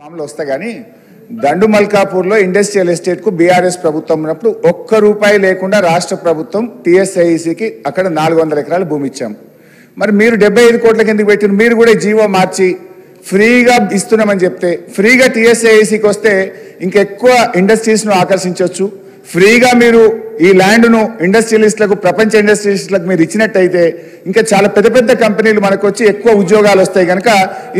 మామూలు వస్తా కానీ దండుమల్కాపూర్లో ఇండస్ట్రియల్ ఎస్టేట్కు బీఆర్ఎస్ ప్రభుత్వం ఉన్నప్పుడు ఒక్క రూపాయి లేకుండా రాష్ట్ర ప్రభుత్వం టీఎస్ఐఈసీకి అక్కడ 400 ఎకరాల భూమి ఇచ్చాం. మరి మీరు 75 కోట్ల కిందకి పెట్టిన మీరు కూడా జీవో మార్చి ఫ్రీగా ఇస్తున్నామని చెప్తే ఫ్రీగా టీఎస్ఐఈసీకి వస్తే ఇంకెక్కువ ఇండస్ట్రీస్ను ఆకర్షించవచ్చు. ఫ్రీగా మీరు ఈ ల్యాండ్ను ఇండస్ట్రియలిస్టులకు ప్రపంచ ఇండస్ట్రియలిస్టులకు మీరు ఇచ్చినట్టయితే ఇంకా చాలా పెద్ద పెద్ద కంపెనీలు మనకు వచ్చి ఎక్కువ ఉద్యోగాలు వస్తాయి కనుక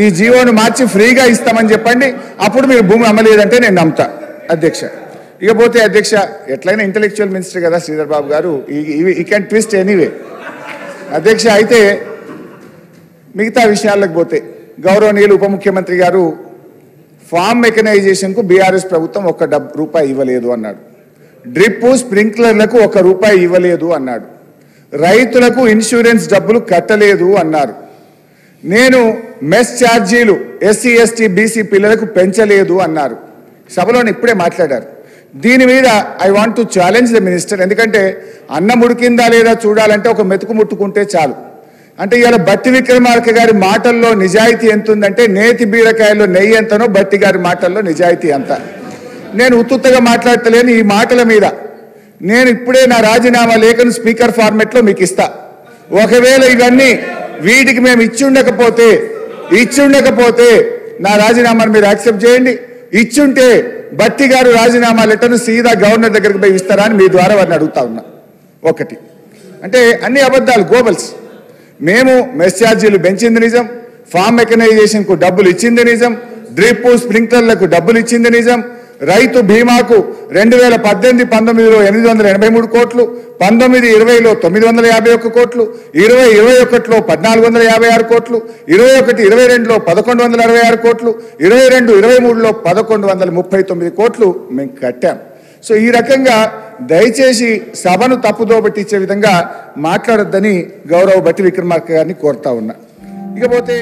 ఈ జీవోను మార్చి ఫ్రీగా ఇస్తామని చెప్పండి. అప్పుడు మీరు భూమి అమ్మలేదంటే నేను నమ్ముతా అధ్యక్ష. ఇకపోతే అధ్యక్ష ఎట్లయినా ఇంటెలెక్చువల్ మినిస్టర్ కదా శ్రీధర్ బాబు గారు, ఈ క్యాన్ ట్విస్ట్ ఎనీవే అధ్యక్ష. అయితే మిగతా విషయాలకు పోతే గౌరవనీయులు ఉప ముఖ్యమంత్రి గారు ఫార్మ్ మెకనైజేషన్కు బీఆర్ఎస్ ప్రభుత్వం ₹1 ఇవ్వలేదు అన్నాడు. డ్రిప్ స్ప్రింక్లర్లకు ₹1 ఇవ్వలేదు అన్నాడు. రైతులకు ఇన్సూరెన్స్ డబ్బులు కట్టలేదు అన్నారు. నేను మెస్ ఛార్జీలు ఎస్సీ ఎస్టీ బీసీ పిల్లలకు పెంచలేదు అన్నారు. సభలో ఇప్పుడే మాట్లాడారు. దీని మీద I want to challenge the minister. ఎందుకంటే అన్నం ఉడికిందా లేదా చూడాలంటే ఒక మెతుకు ముట్టుకుంటే చాలు. అంటే ఇవాళ బట్టి విక్రమార్క గారి మాటల్లో నిజాయితీ ఎంత ఉందంటే నేతి బీరకాయల్లో నెయ్యి ఎంతనో బట్టి గారి మాటల్లో నిజాయితీ అంత. నేను ఉత్తుత్తగా మాట్లాడతలేను. ఈ మాటల మీద నేను ఇప్పుడే నా రాజీనామా లేఖను స్పీకర్ ఫార్మెట్లో మీకు ఇస్తా. ఒకవేళ ఇవన్నీ వీటికి మేము ఇచ్చుండకపోతే నా రాజీనామాను మీరు యాక్సెప్ట్ చేయండి. ఇచ్చుంటే బట్టి గారు రాజీనామా లెటర్ను సీదా గవర్నర్ దగ్గరికి పోయి ఇస్తారా అని మీ ద్వారా వారిని అడుగుతా ఉన్నా. ఒకటి అంటే అన్ని అబద్ధాలు గోబల్స్. మేము మెస్ ఛార్జీలు పెంచింది నిజం, ఫార్మ్ మెకనైజేషన్కు డబ్బులు ఇచ్చింది నిజం, డ్రిప్ స్ప్రింక్లర్లకు డబ్బులు ఇచ్చింది నిజం, రైతు బీమాకు 2018-19లో 883 కోట్లు, 19-20లో 951 కోట్లు, 20-21లో 1456 కోట్లు, 21-22లో 1166 కోట్లు, 22-23లో 1139 కోట్లు మేము కట్టాం. సో ఈ రకంగా దయచేసి సభను తప్పుదో పట్టించే విధంగా మాట్లాడొద్దని గౌరవ బట్టి విక్రమార్క గారిని కోరుతా ఉన్నా. ఇకపోతే